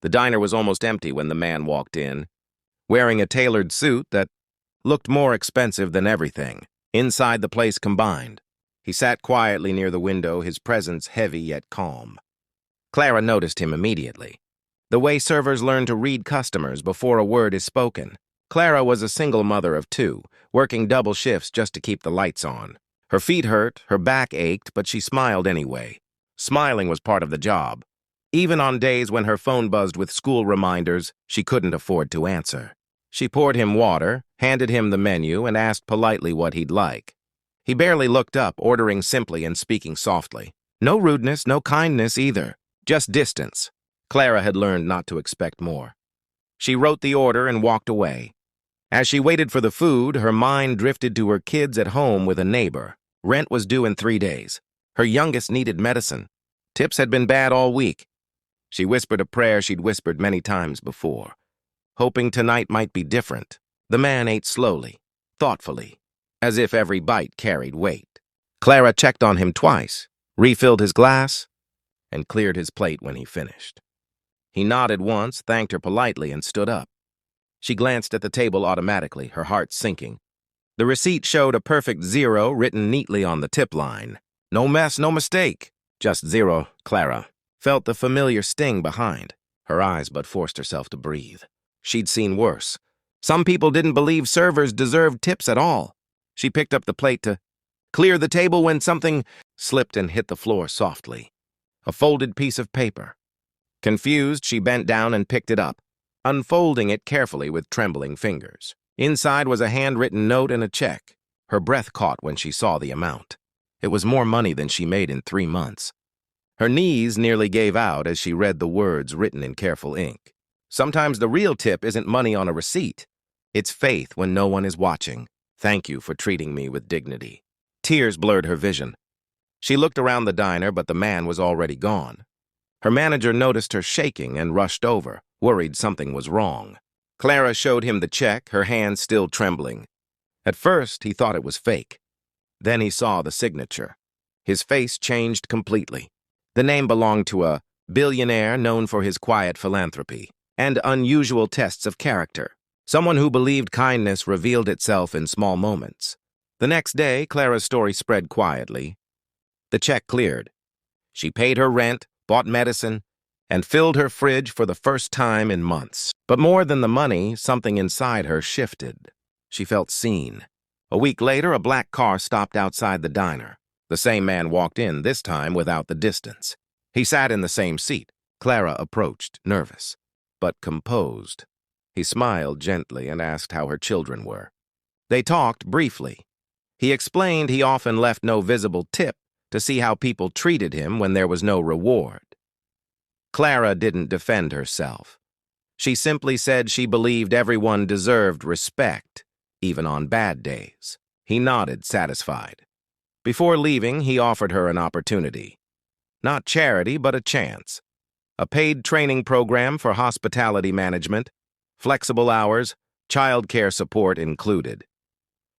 The diner was almost empty when the man walked in, wearing a tailored suit that looked more expensive than everything, inside the place combined. He sat quietly near the window, his presence heavy yet calm. Clara noticed him immediately. The way servers learn to read customers before a word is spoken. Clara was a single mother of two, working double shifts just to keep the lights on. Her feet hurt, her back ached, but she smiled anyway. Smiling was part of the job. Even on days when her phone buzzed with school reminders, she couldn't afford to answer. She poured him water, handed him the menu, and asked politely what he'd like. He barely looked up, ordering simply and speaking softly. No rudeness, no kindness either, just distance. Clara had learned not to expect more. She wrote the order and walked away. As she waited for the food, her mind drifted to her kids at home with a neighbor. Rent was due in 3 days. Her youngest needed medicine. Tips had been bad all week. She whispered a prayer she'd whispered many times before, hoping tonight might be different. The man ate slowly, thoughtfully, as if every bite carried weight. Clara checked on him twice, refilled his glass, and cleared his plate when he finished. He nodded once, thanked her politely, and stood up. She glanced at the table automatically, her heart sinking. The receipt showed a perfect 0 written neatly on the tip line. No mess, no mistake. Just 0, Clara felt the familiar sting behind. Her eyes but forced herself to breathe. She'd seen worse. Some people didn't believe servers deserved tips at all. She picked up the plate to clear the table when something slipped and hit the floor softly. A folded piece of paper. Confused, she bent down and picked it up, unfolding it carefully with trembling fingers. Inside was a handwritten note and a check. Her breath caught when she saw the amount. It was more money than she made in 3 months. Her knees nearly gave out as she read the words written in careful ink. Sometimes the real tip isn't money on a receipt. It's faith when no one is watching. Thank you for treating me with dignity. Tears blurred her vision. She looked around the diner, but the man was already gone. Her manager noticed her shaking and rushed over, worried something was wrong. Clara showed him the check, her hands still trembling. At first, he thought it was fake. Then he saw the signature. His face changed completely. The name belonged to a billionaire known for his quiet philanthropy and unusual tests of character. Someone who believed kindness revealed itself in small moments. The next day, Clara's story spread quietly. The check cleared. She paid her rent, bought medicine, and filled her fridge for the first time in months. But more than the money, something inside her shifted. She felt seen. A week later, a black car stopped outside the diner. The same man walked in, this time without the distance. He sat in the same seat. Clara approached, nervous, but composed. He smiled gently and asked how her children were. They talked briefly. He explained he often left no visible tip to see how people treated him when there was no reward. Clara didn't defend herself. She simply said she believed everyone deserved respect, even on bad days. He nodded, satisfied. Before leaving, he offered her an opportunity. Not charity, but a chance. A paid training program for hospitality management, flexible hours, childcare support included.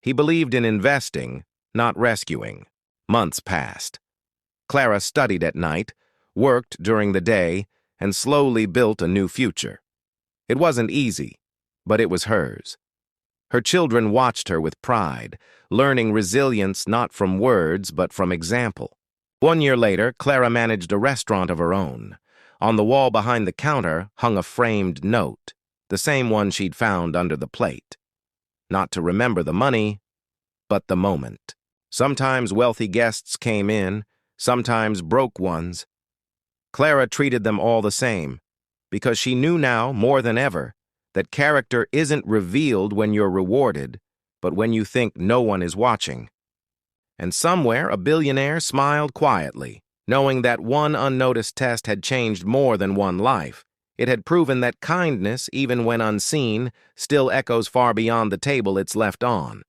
He believed in investing, not rescuing. Months passed. Clara studied at night, worked during the day, and slowly built a new future. It wasn't easy, but it was hers. Her children watched her with pride, learning resilience not from words but from example. 1 year later, Clara managed a restaurant of her own. On the wall behind the counter hung a framed note, the same one she'd found under the plate. Not to remember the money, but the moment. Sometimes wealthy guests came in, sometimes broke ones. Clara treated them all the same, because she knew now, more than ever, that character isn't revealed when you're rewarded, but when you think no one is watching. And somewhere, a billionaire smiled quietly, knowing that one unnoticed test had changed more than one life. It had proven that kindness, even when unseen, still echoes far beyond the table it's left on.